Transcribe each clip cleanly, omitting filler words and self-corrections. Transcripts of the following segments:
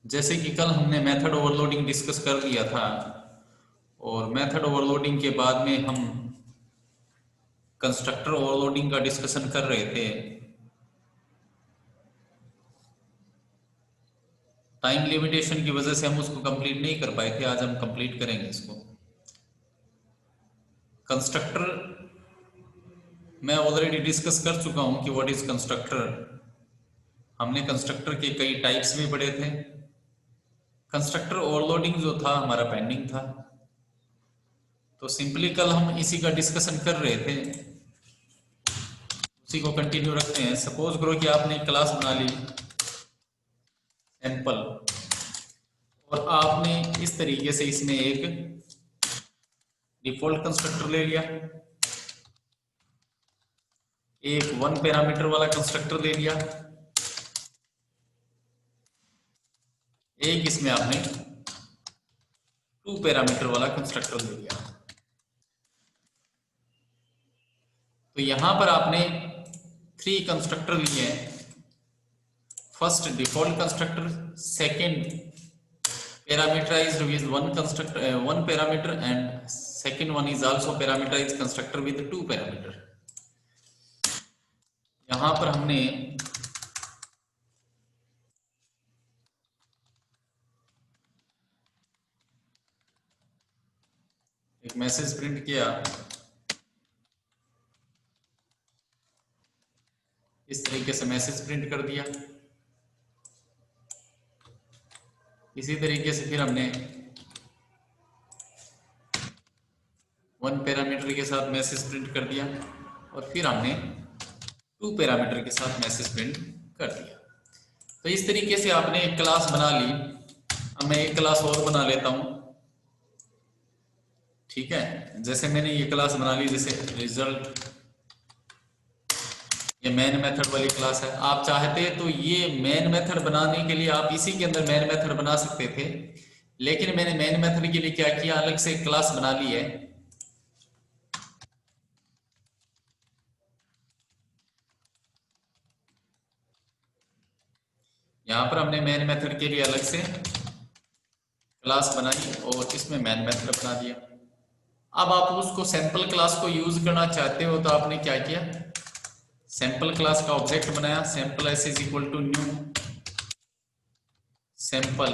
जैसे कि कल हमने मेथड ओवरलोडिंग डिस्कस कर लिया था और मेथड ओवरलोडिंग के बाद में हम कंस्ट्रक्टर ओवरलोडिंग का डिस्कशन कर रहे थे। टाइम लिमिटेशन की वजह से हम उसको कंप्लीट नहीं कर पाए थे, आज हम कंप्लीट करेंगे इसको। कंस्ट्रक्टर मैं ऑलरेडी डिस्कस कर चुका हूं कि व्हाट इज कंस्ट्रक्टर। हमने कंस्ट्रक्टर के कई टाइप्स भी पढ़े थे। कंस्ट्रक्टर ओवरलोडिंग जो था हमारा पेंडिंग था, तो सिंपली कल हम इसी का डिस्कशन कर रहे थे, उसी को कंटिन्यू रखते हैं। सपोज करो कि आपने क्लास बना ली सैंपल और आपने इस तरीके से इसमें एक डिफॉल्ट कंस्ट्रक्टर ले लिया, एक 1 पैरामीटर वाला कंस्ट्रक्टर ले लिया, एक इसमें आपने 2 पैरामीटर वाला कंस्ट्रक्टर ले लिया। तो यहां पर आपने 3 कंस्ट्रक्टर लिए हैं। First default constructor, second parameterized with 1 parameter, and second one is also parameterized constructor with 2 parameter। यहां पर हमने एक मैसेज प्रिंट किया, इस तरीके से मैसेज प्रिंट कर दिया। इसी तरीके से फिर हमने 1 पैरामीटर के साथ मैसेज प्रिंट कर दिया और फिर हमने 2 पैरामीटर के साथ मैसेज प्रिंट कर दिया। तो इस तरीके से आपने एक क्लास बना ली। अब मैं एक क्लास और बना लेता हूं, ठीक है। जैसे मैंने ये क्लास बना ली, जैसे रिजल्ट, ये मेन मेथड वाली क्लास है। आप चाहते तो ये मेन मेथड बनाने के लिए आप इसी के अंदर मेन मेथड बना सकते थे, लेकिन मैंने मेन मेथड के लिए क्या किया, अलग से एक क्लास बना ली है। यहां पर हमने मेन मेथड के लिए अलग से क्लास बनाई और इसमें मेन मेथड बना दिया। अब आप उसको सैंपल क्लास को यूज करना चाहते हो तो आपने क्या किया, सैंपल क्लास का ऑब्जेक्ट बनाया, sample s is equal to new sample.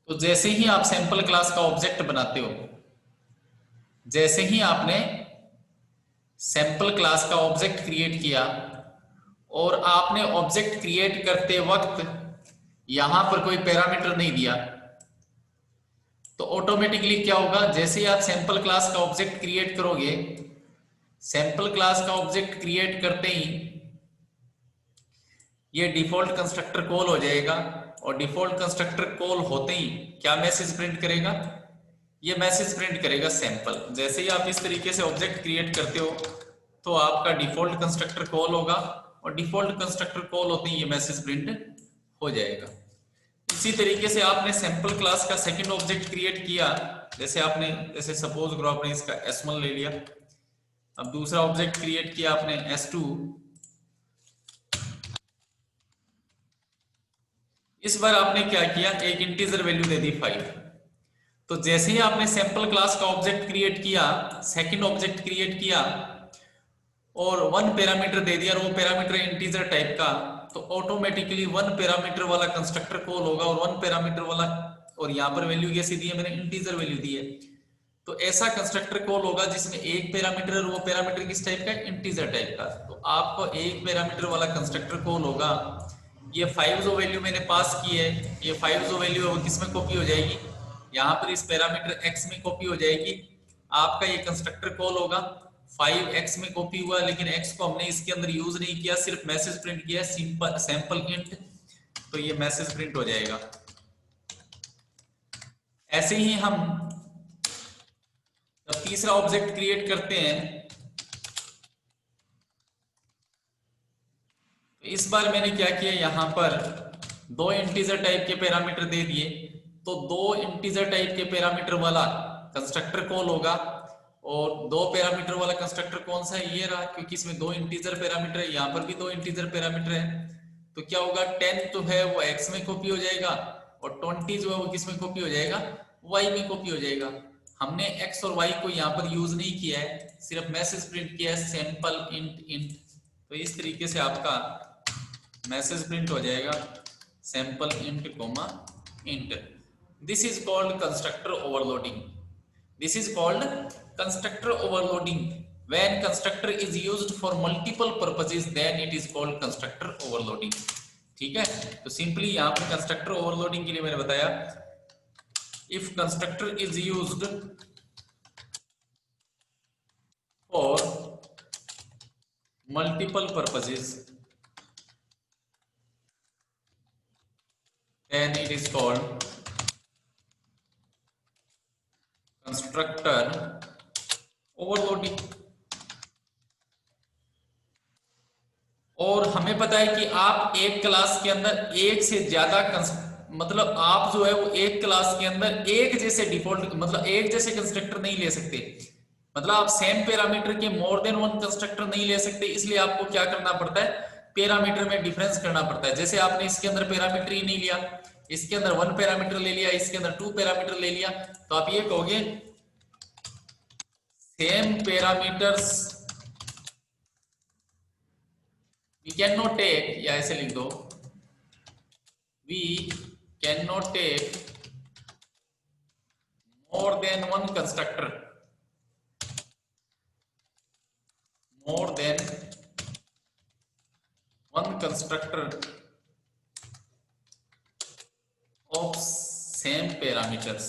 तो जैसे ही आप सैंपल क्लास का ऑब्जेक्ट बनाते हो, जैसे ही आपने सैंपल क्लास का ऑब्जेक्ट क्रिएट किया और आपने ऑब्जेक्ट क्रिएट करते वक्त यहां पर कोई पैरामीटर नहीं दिया, तो ऑटोमेटिकली क्या होगा, जैसे ही आप सैंपल क्लास का ऑब्जेक्ट क्रिएट करोगे, सैंपल क्लास का ऑब्जेक्ट क्रिएट करते ही ये डिफॉल्ट कंस्ट्रक्टर कॉल हो जाएगा और डिफॉल्ट कंस्ट्रक्टर कॉल होते ही क्या मैसेज प्रिंट करेगा, ये मैसेज प्रिंट करेगा सैंपल। जैसे ही आप इस तरीके से ऑब्जेक्ट क्रिएट करते हो तो आपका डिफॉल्ट कंस्ट्रक्टर कॉल होगा और डिफॉल्ट कंस्ट्रक्टर कॉल होते ही ये मैसेज प्रिंट हो जाएगा। इसी तरीके से आपने सैंपल क्लास का सेकंड ऑब्जेक्ट क्रिएट किया, जैसे सपोज करो आपने इसका S1 ले लिया। अब दूसरा ऑब्जेक्ट क्रिएट किया आपने S2। इस बार आपने क्या किया, एक इंटीजर वैल्यू दे दी 5। तो जैसे ही आपने सैंपल क्लास का ऑब्जेक्ट क्रिएट किया, सेकंड ऑब्जेक्ट क्रिएट किया और 1 पैरामीटर दे दिया और वो पैरामीटर इंटीजर टाइप का, तो ऑटोमेटिकली 1 पैरामीटर वाला कंस्ट्रक्टर कॉल होगा और 1 पैरामीटर वाला, और यहां पर वैल्यू कैसी दी है, मैंने इंटीजर वैल्यू दी है, तो ऐसा कंस्ट्रक्टर कॉल होगा जिसमें एक पैरामीटर और वो पैरामीटर किस टाइप का, इंटीजर टाइप का। तो आपको एक पैरामीटर वाला कंस्ट्रक्टर कॉल होगा। ये 5 जो वैल्यू मैंने पास की है, ये 5 जो वैल्यू है वो किसमें कॉपी हो जाएगी, यहाँ पर इस पैरामीटर x में कॉपी हो जाएगी। आपका ये कंस्ट्रक्टर कॉल होगा 5x में कॉपी हुआ, लेकिन x को हमने इसके अंदर यूज नहीं किया, सिर्फ मैसेज प्रिंट किया सिंपल सैंपल इंट, तो ये मैसेज प्रिंट हो जाएगा। ऐसे ही हम जब तीसरा ऑब्जेक्ट क्रिएट करते हैं, तो इस बार मैंने क्या किया, यहां पर 2 इंटीजर टाइप के पैरामीटर दे दिए, तो 2 इंटीजर टाइप के पैरामीटर वाला कंस्ट्रक्टर कॉल होगा। और 2 पैरामीटर वाला कंस्ट्रक्टर कौन सा है, ये रहा, क्योंकि इसमें 2 इंटीजर पैरामीटर है, यहां पर भी 2 इंटीजर पैरामीटर है, तो तो क्या होगा, 10 जो है वो x में कॉपी हो जाएगा और 20 जो है वो किस में कॉपी हो जाएगा, y में कॉपी हो जाएगा। हमने x और y को यहाँ पर यूज नहीं किया है, सिर्फ मैसेज प्रिंट किया है सैंपल इंट इंट। तो इस तरीके से आपका मैसेज प्रिंट हो जाएगा sample int comma int. This is called constructor overloading. This is called constructor overloading. When constructor is used for multiple purposes, then it is called constructor overloading. ठीक है, तो सिंपली यहाँ पर कंस्ट्रक्टर ओवरलोडिंग के लिए मैंने बताया, if constructor is used for multiple purposes, then it is called constructor overloading. और हमें पता है कि आप एक क्लास के अंदर एक से ज्यादा मतलब आप जो है वो एक क्लास के अंदर एक जैसे डिफॉल्ट मतलब एक जैसे कंस्ट्रक्टर नहीं ले सकते। मतलब आप सेम पैरामीटर के मोर देन वन कंस्ट्रक्टर नहीं ले सकते, इसलिए आपको क्या करना पड़ता है, पैरामीटर में डिफरेंस करना पड़ता है। जैसे आपने इसके अंदर पैरामीटर ही नहीं लिया, इसके अंदर 1 पैरामीटर ले लिया, इसके अंदर 2 पैरामीटर ले लिया, तो आप ये कहोगे same parameters we can not take, या ऐसे लिख दो, we can not take more than one constructor, more than one constructor of same parameters।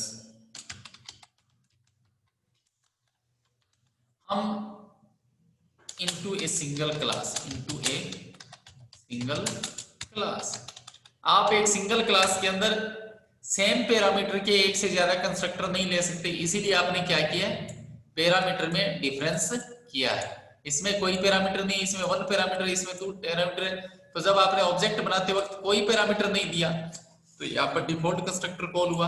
हम into a single class, into a single class, आप एक सिंगल क्लास के अंदर same parameter के एक से ज्यादा कंस्ट्रक्टर नहीं ले सकते, इसीलिए आपने क्या किया है, पैरामीटर में डिफरेंस किया है। इसमें कोई पैरामीटर नहीं, इसमें 1 पैरामीटर, इसमें 2 पैरामीटर है। तो जब आपने ऑब्जेक्ट बनाते वक्त कोई पैरामीटर नहीं दिया तो यहाँ पर डिफॉल्ट कंस्ट्रक्टर कॉल हुआ।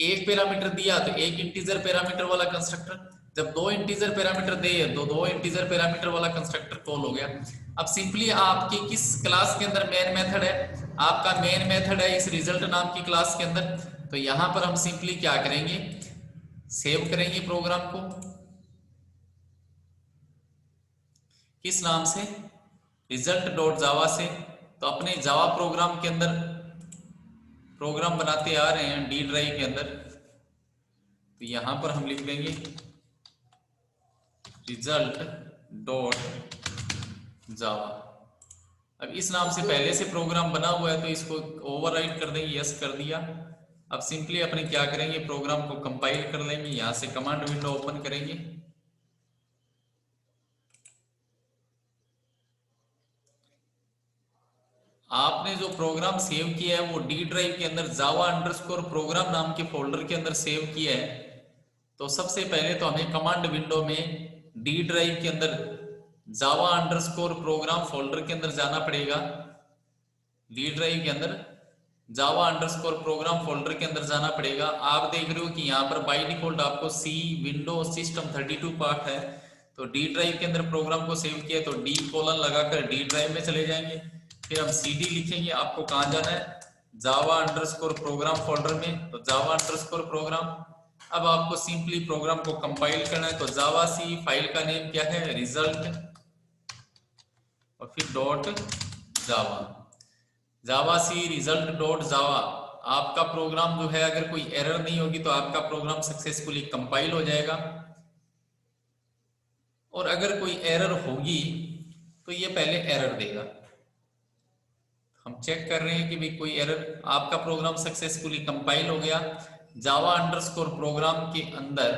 एक पैरामीटर दिया तो एक इंटीजर पैरामीटर वाला कंस्ट्रक्टर, जब 2 इंटीजर पैरामीटर दे तो 2 इंटीजर पैरामीटर वाला कंस्ट्रक्टर कॉल हो गया। अब सिंपली आपकी किस क्लास के अंदर मेन मेथड है, आपका मेन मेथड है इस रिजल्ट नाम की क्लास के अंदर। तो यहां पर हम सिंपली क्या करेंगे, सेव करेंगे प्रोग्राम को, किस नाम से, रिजल्ट डॉट जावा से। तो अपने जावा प्रोग्राम के अंदर प्रोग्राम बनाते आ रहे हैं डी ड्राइव के अंदर, तो यहां पर हम लिख लेंगे रिजल्ट डॉट जावा। अब इस नाम से पहले से प्रोग्राम बना हुआ है तो इसको ओवरराइट कर देंगे, यस कर दिया। अब सिंपली अपने क्या करेंगे, प्रोग्राम को कंपाइल कर लेंगे, यहां से कमांड विंडो ओपन करेंगे, आपने जो प्रोग्राम सेव किया है वो डी ड्राइव के अंदर जावा अंडरस्कोर प्रोग्राम नाम के फोल्डर के अंदर सेव किया है। तो सबसे पहले तो हमें कमांड विंडो में डी ड्राइव के अंदर जावा अंडरस्कोर प्रोग्राम फोल्डर के अंदर जाना पड़ेगा। डी ड्राइव के अंदर जावा अंडरस्कोर प्रोग्राम फोल्डर के अंदर जाना पड़ेगा। आप देख रहे हो कि यहाँ पर बाय डिफॉल्ट आपको सी विंडो सिस्टम 32 पार्ट है, तो डी ड्राइव के अंदर प्रोग्राम को सेव किया तो डी कोलन लगाकर डी ड्राइव में चले जाएंगे, फिर हम cd लिखेंगे, आपको कहां जाना है, जावा अंडरस्कोर प्रोग्राम फोल्डर में, तो जावा अंडरस्कोर प्रोग्राम। अब आपको सिंपली प्रोग्राम को कंपाइल करना है, तो जावा सी फाइल का नेम क्या है, रिजल्ट, और फिर डॉट जावा, जावा सी रिजल्ट डॉट जावा। आपका प्रोग्राम जो है अगर कोई एरर नहीं होगी तो आपका प्रोग्राम सक्सेसफुली कंपाइल हो जाएगा, और अगर कोई एरर होगी तो ये पहले एरर देगा। हम चेक कर रहे हैं कि भाई कोई एरर, आपका प्रोग्राम सक्सेसफुली कंपाइल हो गया। जावा अंडरस्कोर प्रोग्राम के अंदर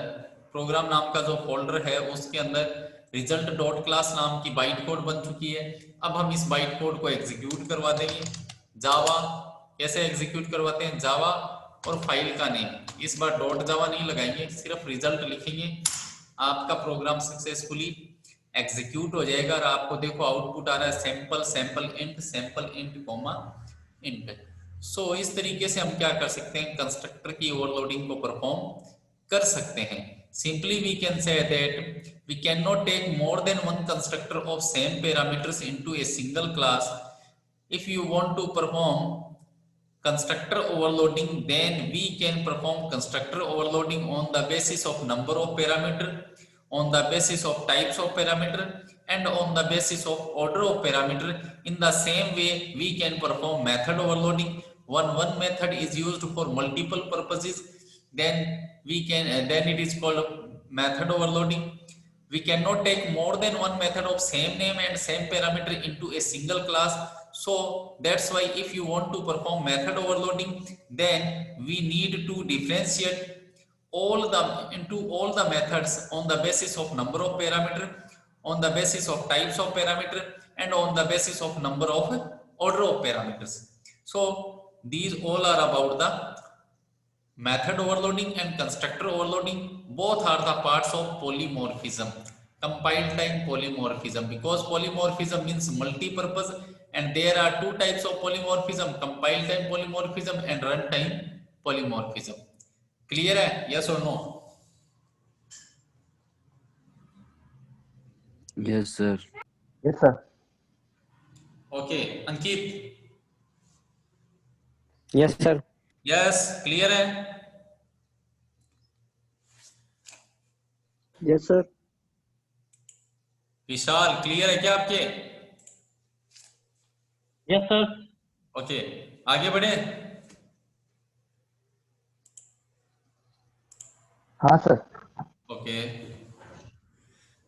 प्रोग्राम नाम का जो फोल्डर है उसके अंदर रिजल्ट डॉट क्लास नाम की बाइट कोड बन चुकी है। अब हम इस बाइट कोड को एग्जीक्यूट करवा देंगे। जावा कैसे एग्जीक्यूट करवाते हैं, जावा और फाइल का नेम, इस बार डॉट जावा नहीं लगाएंगे, सिर्फ रिजल्ट लिखेंगे, आपका प्रोग्राम सक्सेसफुली एग्जीक्यूट हो जाएगा। और आपको देखो आउटपुट आ रहा है सैंपल इंट कॉमा इंट। सो इस तरीके से हम क्या कर सकते हैं, कंस्ट्रक्टर की ओवरलोडिंग को परफॉर्म कर सकते हैं। Simply we can say that we can not take more than one constructor of same parameters into a single class if you want to perform constructor overloading, then we can perform constructor overloading on the basis of number of parameter, on the basis of types of parameter, and on the basis of order of parameter. In the same way we can perform method overloading. One method is used for multiple purposes, then we can then it is called method overloading. We cannot take more than one method of same name and same parameter into a single class. So that's why if you want to perform method overloading, then we need to differentiate all the methods on the basis of number of parameter, on the basis of types of parameter, and on the basis of number of order of parameters. So these all are about the method overloading and constructor overloading. Both are the parts of polymorphism, compile time polymorphism, because polymorphism means multi-purpose, and there are two types of polymorphism: compile time polymorphism and runtime polymorphism. Clear है? Yes or no? Yes, sir. Yes, sir. Okay, Ankit? Yes, sir. Yes, clear है? Yes, sir. विशाल, clear है क्या आपके? Yes, sir. Okay, आगे बढ़े? हाँ sir. Okay,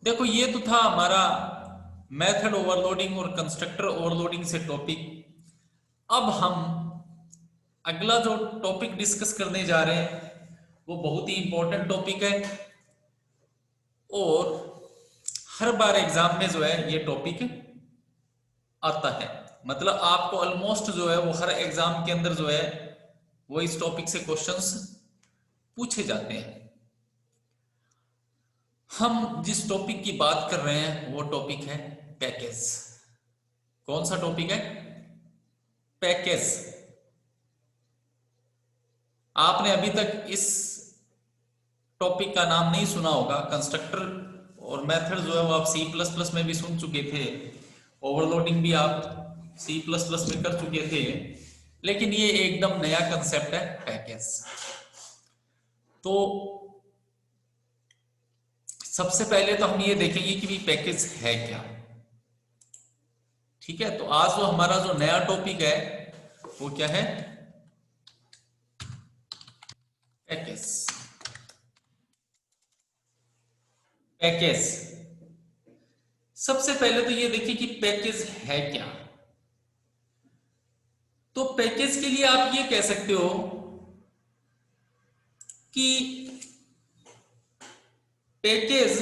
देखो ये तो था हमारा मेथड ओवरलोडिंग और कंस्ट्रक्टर ओवरलोडिंग से टॉपिक। अब हम अगला जो टॉपिक डिस्कस करने जा रहे हैं वो बहुत ही इंपॉर्टेंट टॉपिक है, और हर बार एग्जाम में जो है ये टॉपिक आता है। मतलब आपको ऑलमोस्ट जो है वो हर एग्जाम के अंदर जो है वो इस टॉपिक से क्वेश्चंस पूछे जाते हैं। हम जिस टॉपिक की बात कर रहे हैं वो टॉपिक है पैकेज। कौन सा टॉपिक है? पैकेज। आपने अभी तक इस टॉपिक का नाम नहीं सुना होगा। कंस्ट्रक्टर और मेथड जो है वो आप C++ में भी सुन चुके थे, ओवरलोडिंग भी आप C++ में कर चुके थे, लेकिन ये एकदम नया कंसेप्ट है पैकेज। तो सबसे पहले तो हम ये देखेंगे कि पैकेज है क्या। ठीक है, तो आज जो हमारा जो नया टॉपिक है वो क्या है? पैकेज। पैकेज, सबसे पहले तो ये देखिए कि पैकेज है क्या। तो पैकेज के लिए आप ये कह सकते हो कि पैकेज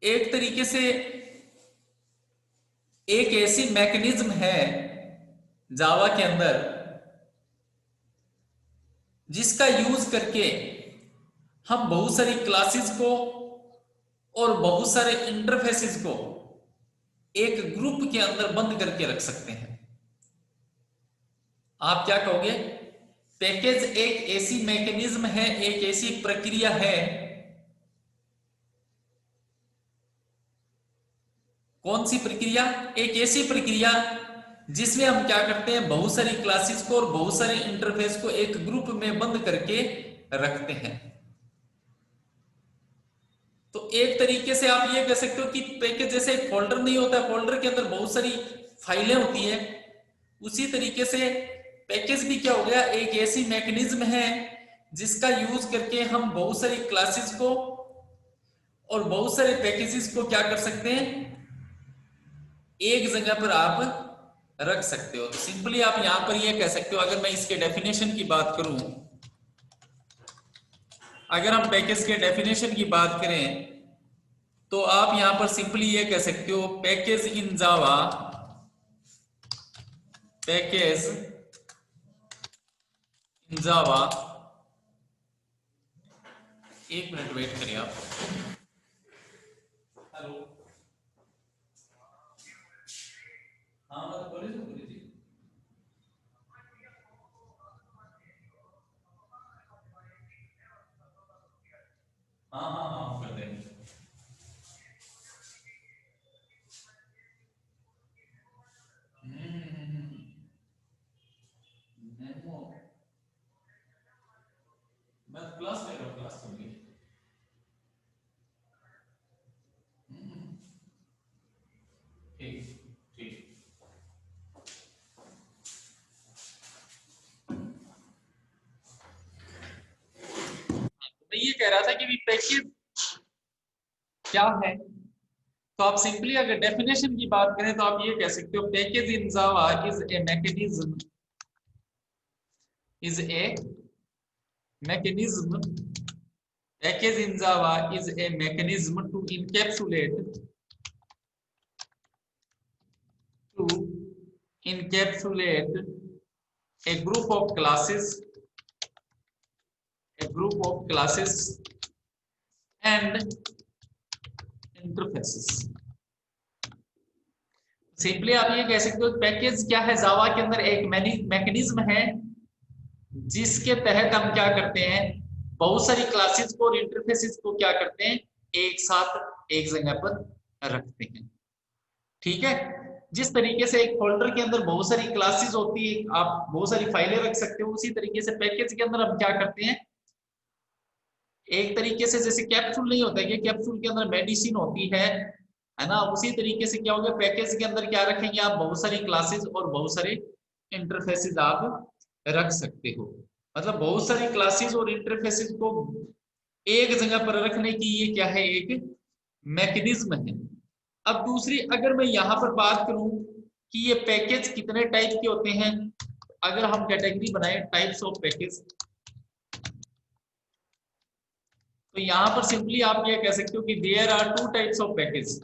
एक तरीके से एक ऐसी मैकेनिज्म है जावा के अंदर जिसका यूज करके हम बहुत सारी क्लासेस को और बहुत सारे इंटरफेसेस को एक ग्रुप के अंदर बंद करके रख सकते हैं। आप क्या कहोगे? पैकेज एक ऐसी मैकेनिज्म है, एक ऐसी प्रक्रिया है। कौन सी प्रक्रिया? एक ऐसी प्रक्रिया जिसमें हम क्या करते हैं, बहुत सारी क्लासेस को और बहुत सारे इंटरफेस को एक ग्रुप में बंद करके रखते हैं। तो एक तरीके से आप ये कह सकते हो कि पैकेज जैसे एक फोल्डर नहीं होता, फोल्डर के अंदर बहुत सारी फाइलें होती है, उसी तरीके से पैकेज भी क्या हो गया, एक ऐसी मैकेनिज्म है जिसका यूज करके हम बहुत सारी क्लासेस को और बहुत सारे पैकेजेस को क्या कर सकते हैं, एक जगह पर आप रख सकते हो। तो सिंपली आप यहां पर ये कह सकते हो, अगर मैं इसके डेफिनेशन की बात करूं, अगर हम पैकेज के डेफिनेशन की बात करें तो आप यहां पर सिंपली ये कह सकते हो, पैकेज इन जावा, पैकेज इन जावा, एक मिनट वेट करिए आप। हेलो, हाँ मतलब बोलिए जी। हाँ हाँ हाँ कर देंगे। कह रहा था कि पैकेज क्या है, तो आप सिंपली अगर डेफिनेशन की बात करें तो आप ये कह सकते हो package in Java is a mechanism package in Java is a mechanism to encapsulate a group of classes and interfaces. Simply आप ये कह सकते हो पैकेज क्या है, जावा के अंदर एक मैकेनिज्म है जिसके तहत हम क्या करते हैं, बहुत सारी क्लासेस को और इंटरफेसेस को क्या करते हैं, एक साथ एक जगह पर रखते हैं। ठीक है, जिस तरीके से एक फोल्डर के अंदर बहुत सारी क्लासेस होती है, आप बहुत सारी फाइलें रख सकते हो, उसी तरीके से पैकेज के अंदर हम क्या करते हैं, एक तरीके से जैसे कैप्सूल नहीं होता है कि कैप्सूल के अंदर मेडिसिन होती है ना, उसी तरीके से क्या होगा, पैकेज के अंदर क्या रखेंगे आप, बहुत सारी क्लासेस और बहुत सारे इंटरफेसेस आप रख सकते हो। मतलब बहुत सारी क्लासेस और इंटरफेसेस को एक जगह पर रखने की ये क्या है, एक मैकेनिज्म है। अब दूसरी अगर मैं यहाँ पर बात करूं कि ये पैकेज कितने टाइप के होते हैं, अगर हम कैटेगरी बनाए टाइप्स ऑफ पैकेज, तो यहां पर सिंपली आप ये कह सकते हो कि there are two types of package,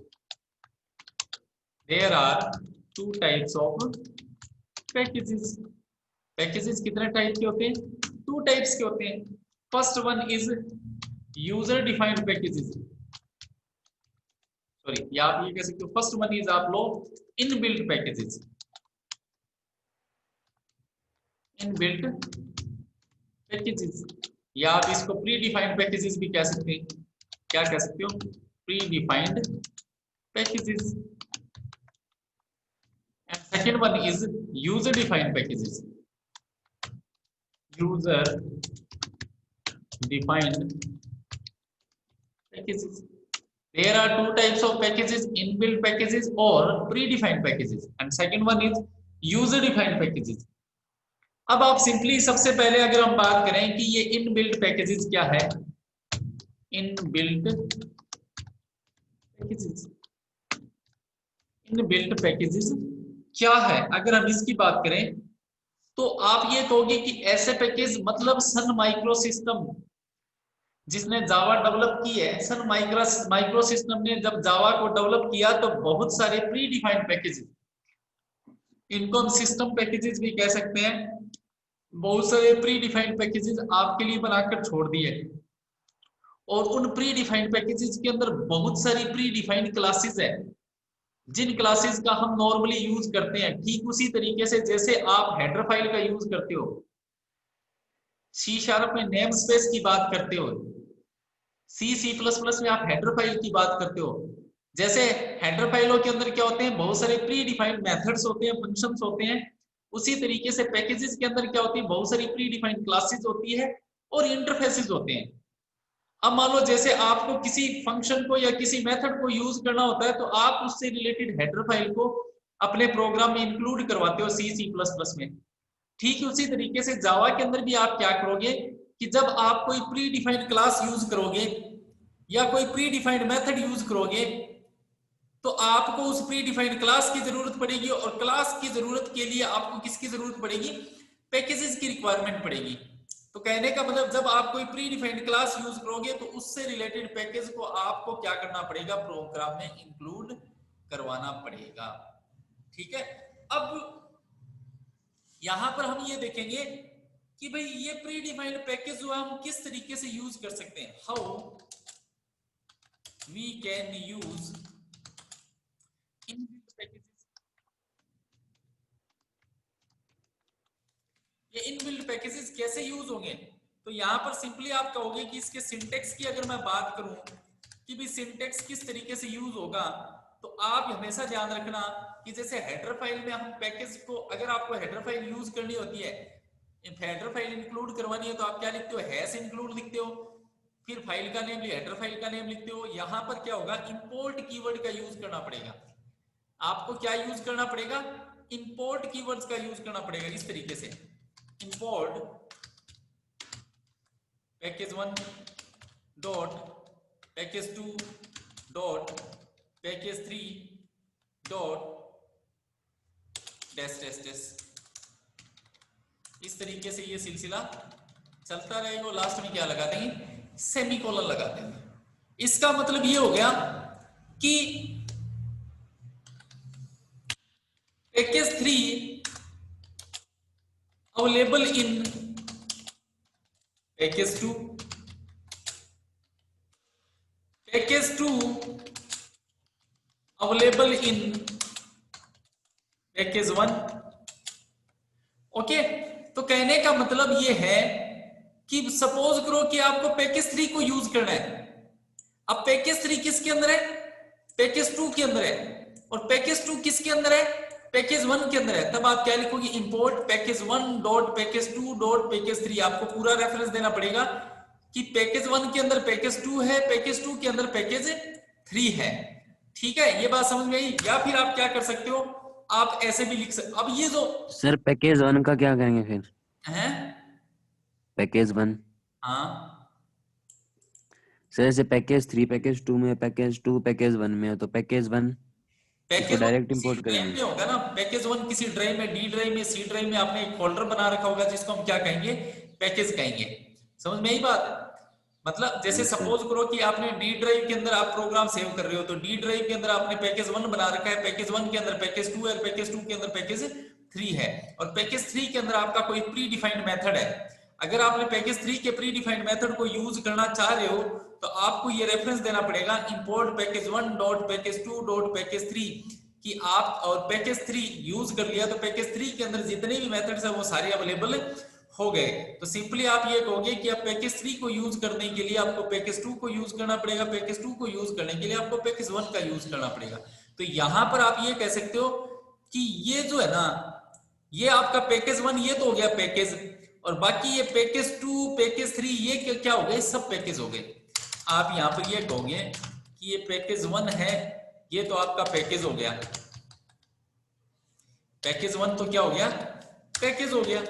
there are two types of packages. Packages कितने टाइप के होते हैं, टू टाइप्स के होते हैं। First one is user defined packages, sorry या आप ये कह सकते हो फर्स्ट वन इज आप लो इनबिल्ट पैकेजेस, इनबिल्ट पैकेजेस, या आप इसको प्री डिफाइंड पैकेजेस भी कह सकते हैं। क्या कह सकते हो, pre defined packages. And second one is user defined packages, user defined packages. There are two types of packages, inbuilt packages or predefined packages, and second one is user defined packages. अब आप simply सबसे पहले अगर हम बात करें कि ये इनबिल्ट पैकेजेस क्या है, इनबिल्ट पैकेजेस, इनबिल्ट पैकेजेस क्या है, अगर हम इसकी बात करें तो आप ये कहोगे कि ऐसे पैकेज मतलब सन माइक्रो सिस्टम जिसने जावा डेवलप की है, सन माइक्रो सिस्टम ने जब जावा को डेवलप किया तो बहुत सारे प्री डिफाइंड पैकेजेस, इनको हम सिस्टम पैकेजेस भी कह सकते हैं, बहुत सारे प्री डिफाइंड पैकेजेस आपके लिए बनाकर छोड़ दिए, और उन प्री डिफाइंड पैकेजेस के अंदर बहुत सारी प्री डिफाइंड क्लासेस है जिन क्लासेस का हम नॉर्मली यूज करते हैं। ठीक उसी तरीके से जैसे आप हेडर फाइल का यूज करते हो, सी शार्प में नेम स्पेस की बात करते हो, C++ में आप हेडर फाइल की बात करते हो, जैसे हेडर फाइलों के अंदर क्या होते हैं, बहुत सारे प्री डिफाइंड मेथड्स होते हैं, फंक्शंस होते हैं, उसी तरीके से पैकेजेस के अंदर क्या होती है, बहुत सारी प्री डिफाइंड क्लासेस होती है और इंटरफेसेस होते हैं। अब मान लो जैसे आपको किसी फंक्शन को या किसी मेथड को यूज करना होता है तो आप उससे रिलेटेड हेडर फाइल को अपने प्रोग्राम में इंक्लूड करवाते हो C++ में। ठीक उसी तरीके से जावा के अंदर भी आप क्या करोगे कि जब आप कोई प्री डिफाइंड क्लास यूज करोगे या कोई प्री डिफाइंड मेथड यूज करोगे तो आपको उस प्री डिफाइंड क्लास की जरूरत पड़ेगी, और क्लास की जरूरत के लिए आपको किसकी जरूरत पड़ेगी, पैकेजेस की रिक्वायरमेंट पड़ेगी। तो कहने का मतलब जब आप कोई प्री डिफाइंड क्लास यूज करोगे तो उससे रिलेटेड पैकेज को आपको क्या करना पड़ेगा, प्रोग्राम में इंक्लूड करवाना पड़ेगा। ठीक है, अब यहां पर हम ये देखेंगे कि भाई ये प्री डिफाइंड पैकेज जो हम किस तरीके से यूज कर सकते हैं, how we can use inbuilt packages. ये इनबिल्ट पैकेजेस कैसे यूज होंगे, तो यहां पर सिंपली आप कहोगे कि इसके सिंटेक्स की अगर मैं बात करूं कि भी सिंटेक्स किस तरीके से यूज होगा, तो आप हमेशा ध्यान रखना कि जैसे हेडर फाइल में हम पैकेज को, अगर आपको हेडर फाइल यूज करनी होती है, हेडर फाइल इंक्लूड करवानी है तो आप क्या लिखते हो, हैश इंक्लूड लिखते हो, फिर फाइल का नेम, हेडर फाइल का नेम लिखते हो। यहां पर क्या होगा, इंपोर्ट कीवर्ड का यूज करना पड़ेगा, आपको क्या यूज करना पड़ेगा, इंपोर्ट कीवर्ड्स का यूज करना पड़ेगा। इस तरीके से import package 1 dot package 2 dot package 3 dot dash dash dash. इस तरीके से ये सिलसिला चलता रहेगा। लास्ट में क्या लगा देंगे, सेमीकोलन लगा देंगे। इसका मतलब ये हो गया कि package 3 available in package 2, package 2 available in package 1। Okay, तो कहने का मतलब ये है कि सपोज करो कि आपको पैकेज 3 को यूज करना है। अब पैकेज 3 किसके अंदर है, पैकेज 2 के अंदर है, और पैकेज 2 किसके अंदर है, पैकेज 1 के अंदर है। तब आप क्या लिखोगे, import package 1 dot package 2 dot package 3। आपको पूरा रेफरेंस देना पड़ेगा कि पैकेज 1 के अंदर पैकेज 2 है, पैकेज 2 के अंदर पैकेज 3 है। ठीक है, ये बात समझ में आई। या फिर आप क्या कर सकते हो, आप ऐसे भी लिख सकते। अब ये जो सर पैकेज 1 का क्या करेंगे फिर? है पैकेज 1 हाँ, सर जैसे पैकेज 3 पैकेज 2 में, पैकेज 2 पैकेज 1 में है, तो पैकेज 1 इसको पैकेज डायरेक्ट किसी इंपोर्ट ड्राइव करेंगे। में होगा ना, पैकेज 1 किसी ड्राइव में, डी ड्राइव में, सी ड्राइव में आपने एक फोल्डर बना रखा होगा जिसको हम क्या कहेंगे, पैकेज कहेंगे। समझ में आई बात? मतलब जैसे अच्छा। सपोज करो कि आपने डी ड्राइव के अंदर आप प्रोग्राम सेव कर रहे हो, तो डी ड्राइव के अंदर आपने पैकेज 1 बना रखा है, पैकेज 1 के अंदर पैकेज 2 है, पैकेज 2 के अंदर पैकेज 3 है, और पैकेज 3 के अंदर आपका कोई प्री डिफाइंड मेथड है। अगर आपने पैकेज 3 के प्री डिफाइंड मेथड को यूज करना चाह रहे हो तो आपको ये रेफरेंस देना पड़ेगा, import package 1 dot package 2 dot package 3, कि आप और पैकेज 3 यूज कर लिया तो पैकेज 3 के अंदर जितने भी मेथड्स है वो सारे अवेलेबल हो गए। तो सिंपली आप ये कहोगे कि आप पैकेज 3 को यूज करने के लिए आपको पैकेज 2 को यूज करना पड़ेगा, पैकेज 2 को यूज करने के लिए आपको पैकेज 1 का यूज करना पड़ेगा। तो यहां पर आप ये कह सकते हो कि ये जो है ना, ये आपका पैकेज 1 ये तो हो गया पैकेज, और बाकी ये पैकेज 2 पैकेज 3 ये क्या हो गए, सब पैकेज हो गए। आप यहां पर ये कहोगे कि ये पैकेज 1 है, ये तो आपका पैकेज हो गया, पैकेज 1 तो क्या हो गया, पैकेज हो गया।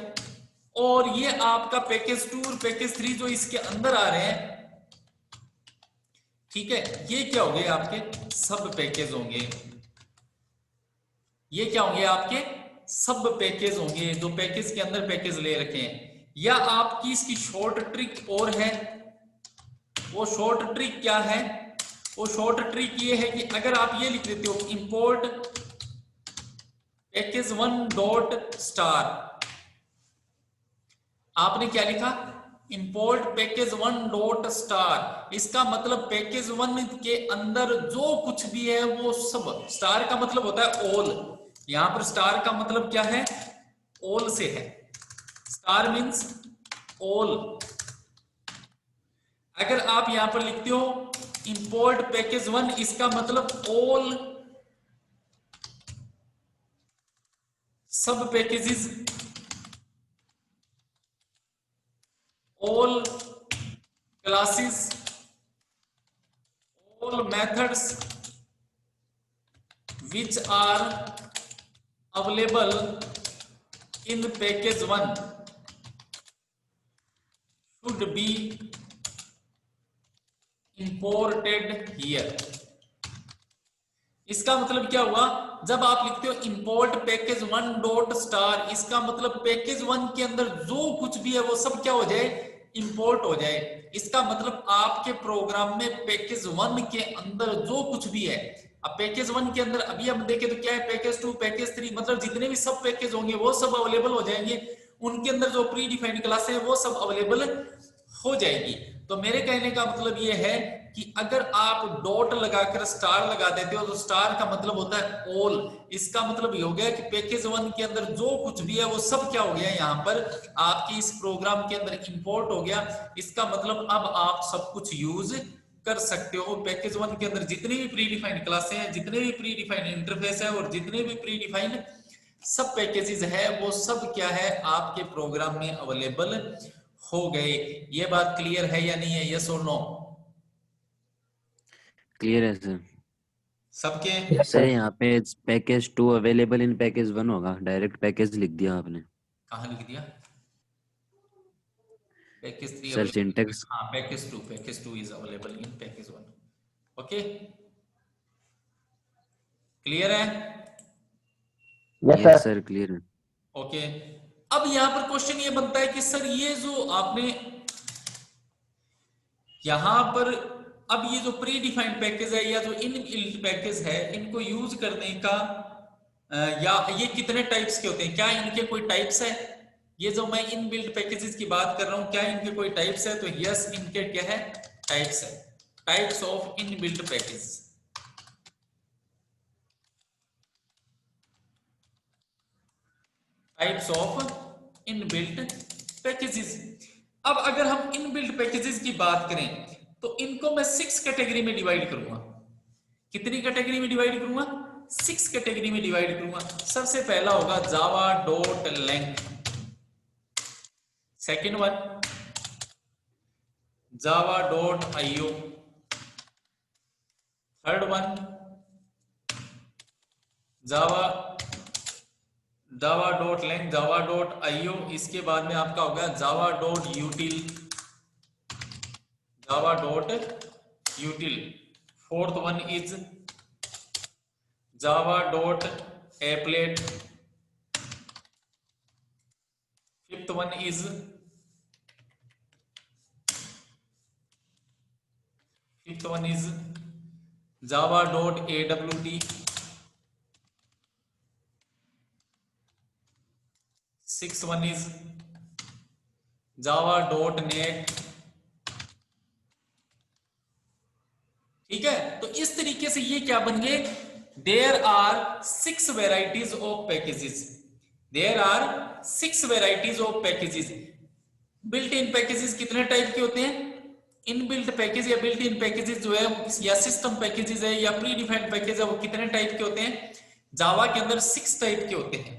और ये आपका पैकेज 2 और पैकेज 3 जो इसके अंदर आ रहे हैं, ठीक है, ये क्या हो गए, आपके सब पैकेज होंगे। ये क्या होंगे, आपके सब पैकेज होंगे जो पैकेज के अंदर पैकेज ले रखे हैं। या आपकी इसकी शॉर्ट ट्रिक और है, वो शॉर्ट ट्रिक क्या है, वो शॉर्ट ट्रिक ये है कि अगर आप ये लिख देते हो, इंपोर्ट पैकेज 1 डॉट स्टार, आपने क्या लिखा, इंपोर्ट पैकेज 1 डॉट स्टार, इसका मतलब पैकेज 1 के अंदर जो कुछ भी है वो सब, स्टार का मतलब होता है ऑल, यहां पर स्टार का मतलब क्या है, ऑल से है, स्टार मींस ऑल। अगर आप यहां पर लिखते हो इंपोर्ट पैकेज 1, इसका मतलब ऑल सब packages, all classes, all methods which are available in package 1 should be imported here। इसका मतलब क्या हुआ, जब आप लिखते हो इंपोर्ट पैकेज 1 डॉट स्टार, इसका मतलब पैकेज 1 के अंदर जो कुछ भी है वो सब क्या हो जाए, इंपोर्ट हो जाए। इसका मतलब आपके प्रोग्राम में पैकेज 1 के अंदर जो कुछ भी है, अब पैकेज 1 के अंदर अभी हम देखें तो क्या है, पैकेज 2 पैकेज 3, मतलब जितने भी सब पैकेज होंगे वो सब अवेलेबल हो जाएंगे, उनके अंदर जो प्री डिफाइंड क्लासें हैं वो सब अवेलेबल हो जाएगी। तो मेरे कहने का मतलब ये है कि अगर आप डॉट लगाकर स्टार लगा देते हो तो स्टार का मतलब होता है ऑल, इसका मतलब ये हो गया कि पैकेज 1 के अंदर जो कुछ भी है वो सब क्या हो गया, यहाँ पर आपके इस प्रोग्राम के अंदर इंपोर्ट हो गया। इसका मतलब अब आप सब कुछ यूज कर सकते हो। पैकेज 1 के अंदर जितनी भी प्री डिफाइंड क्लासें हैं, जितने भी प्री डिफाइंड इंटरफेस है और जितने भी प्री डिफाइंड सब पैकेजेस है वो सब क्या है, आपके प्रोग्राम में अवेलेबल हो गए। ये बात क्लियर है या नहीं है, यस और नो? क्लियर है सर। सबके? Yes sir sir. यहाँ पे पैकेज 2 अवेलेबल इन पैकेज 1 होगा, डायरेक्ट पैकेज लिख दिया आपने। कहाँ लिख दिया पैकेज 3 सर सिंटेक्स हाँ package 2 is available in package 1. Okay, clear है? Yes yes sir sir clear है। ओके, अब यहां पर क्वेश्चन ये बनता है कि सर ये जो आपने यहां पर अब ये जो प्री डिफाइंड पैकेज है या जो इनबिल्ट पैकेज है, इनको यूज करने का या ये कितने टाइप्स के होते हैं, क्या इनके कोई टाइप्स है? ये जो मैं इनबिल्ट पैकेजेस की बात कर रहा हूं, क्या इनके कोई टाइप्स है? तो यस, इनके क्या है? टाइप्स है, types of inbuilt package. Types of inbuilt packages. अब अगर हम इनबिल्ट पैकेजेस की बात करें तो इनको मैं 6 कैटेगरी में डिवाइड करूंगा. कितनी कैटेगरी में डिवाइड करूंगा? 6 कैटेगरी में डिवाइड करूंगा. सबसे पहला होगा Java dot lang, second one Java dot IO, third one Java dot lang, Java dot IO. इसके बाद में आपका होगा Java dot util, Java dot util. Fourth one is Java dot applet, fifth one is Java dot AWT, sixth one is Java dot net. ठीक है, तो इस तरीके से ये क्या बन गए? There are 6 varieties of packages. There are 6 varieties of packages. Built in packages कितने टाइप के होते हैं? इनबिल्ट पैकेज या बिल्ट इन पैकेजेस जो है या सिस्टम पैकेजेस है या प्री डिफाइंड पैकेज है, वो कितने टाइप के होते हैं? जावा के अंदर 6 टाइप के होते हैं.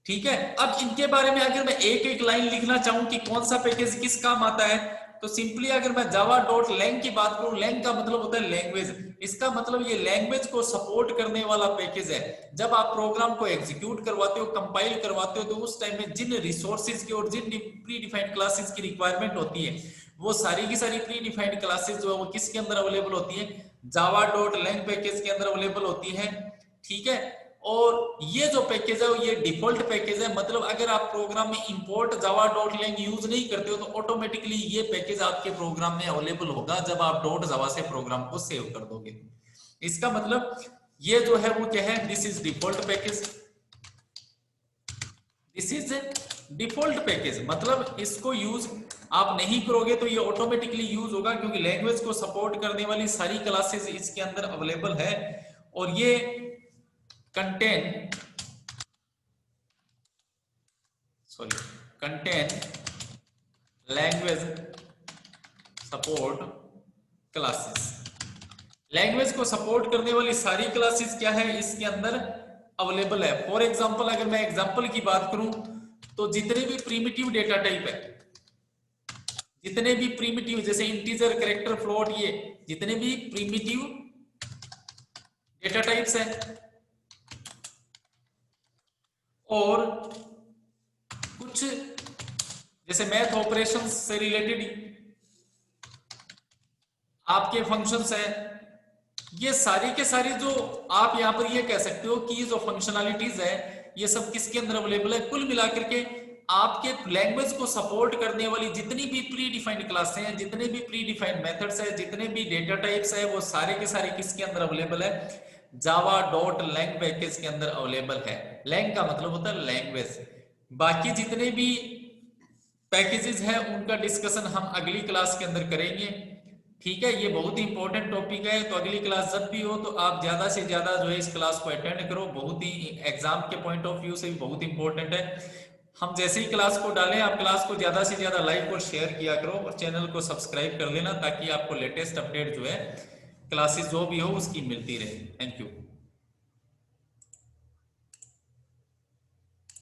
ठीक है, अब इनके बारे में अगर मैं एक एक लाइन लिखना चाहूं कि कौन सा पैकेज किस काम आता है, तो सिंपली अगर मैं जावा डॉट लैंग की बात करूं, लैंग का मतलब होता है लैंग्वेज. इसका मतलब ये लैंग्वेज को सपोर्ट करने वाला पैकेज है. जब आप प्रोग्राम को एग्जीक्यूट करवाते हो, कंपाइल करवाते हो, तो उस टाइम में जिन रिसोर्सेज की और जिन प्री डिफाइंड क्लासेस की रिक्वायरमेंट होती है, वो सारी की सारी प्री डिफाइंड क्लासेस जो है वो किसके अंदर अवेलेबल होती है? जावा डॉट लैंग पैकेज के अंदर अवेलेबल होती है. ठीक है, और ये जो पैकेज है ये डिफॉल्ट पैकेज है. मतलब अगर आप प्रोग्राम में import Java dot lang use नहीं करते हो तो ऑटोमेटिकली ये पैकेज आपके प्रोग्राम में अवेलेबल होगा जब आप डॉट जावा से प्रोग्राम को सेव कर दोगे. इसका मतलब ये जो है वो क्या है? This is default package. This is default package, मतलब इसको यूज आप नहीं करोगे तो ये ऑटोमेटिकली यूज होगा, क्योंकि लैंग्वेज को सपोर्ट करने वाली सारी क्लासेस इसके अंदर अवेलेबल है. और ये contain language support classes. Language को सपोर्ट करने वाली सारी क्लासेस क्या है? इसके अंदर अवेलेबल है. फॉर एग्जांपल अगर मैं एग्जांपल की बात करूं तो जितने भी प्रीमिटिव डेटा टाइप है, जितने भी प्रीमिटिव जैसे इंटीजर, कैरेक्टर, फ्लोट, ये जितने भी प्रीमिटिव डेटा टाइप्स है, और कुछ जैसे मैथ ऑपरेशंस से रिलेटेड आपके फंक्शंस है, ये सारी के सारी जो आप यहां पर ये कह सकते हो कि ये जो फंक्शनैलिटीज है ये सब किसके अंदर अवेलेबल है? कुल मिलाकर के आपके लैंग्वेज को सपोर्ट करने वाली जितनी भी प्री डिफाइंड क्लासें हैं, जितने भी प्री डिफाइंड मेथड्स है, जितने भी डेटा टाइप्स है, वो सारे के सारे किसके अंदर अवेलेबल है? जावा डॉट लैंग पैकेज के अंदर अवेलेबल है. लैंग का मतलब होता है लैंग्वेज. बाकी जितने भी पैकेजेस हैं उनका डिस्कशन हम अगली क्लास के अंदर करेंगे. ठीक है, ये बहुत ही इंपॉर्टेंट टॉपिक है. तो अगली क्लास जब भी हो तो आप ज्यादा से ज्यादा जो है इस क्लास को अटेंड करो. बहुत ही एग्जाम के पॉइंट ऑफ व्यू से भी बहुत इंपॉर्टेंट है. हम जैसे ही क्लास को डालें आप क्लास को ज्यादा से ज्यादा लाइक और शेयर किया करो, और चैनल को सब्सक्राइब कर लेना ताकि आपको लेटेस्ट अपडेट जो है क्लासेस जो भी हो उसकी मिलती रहे. Thank you.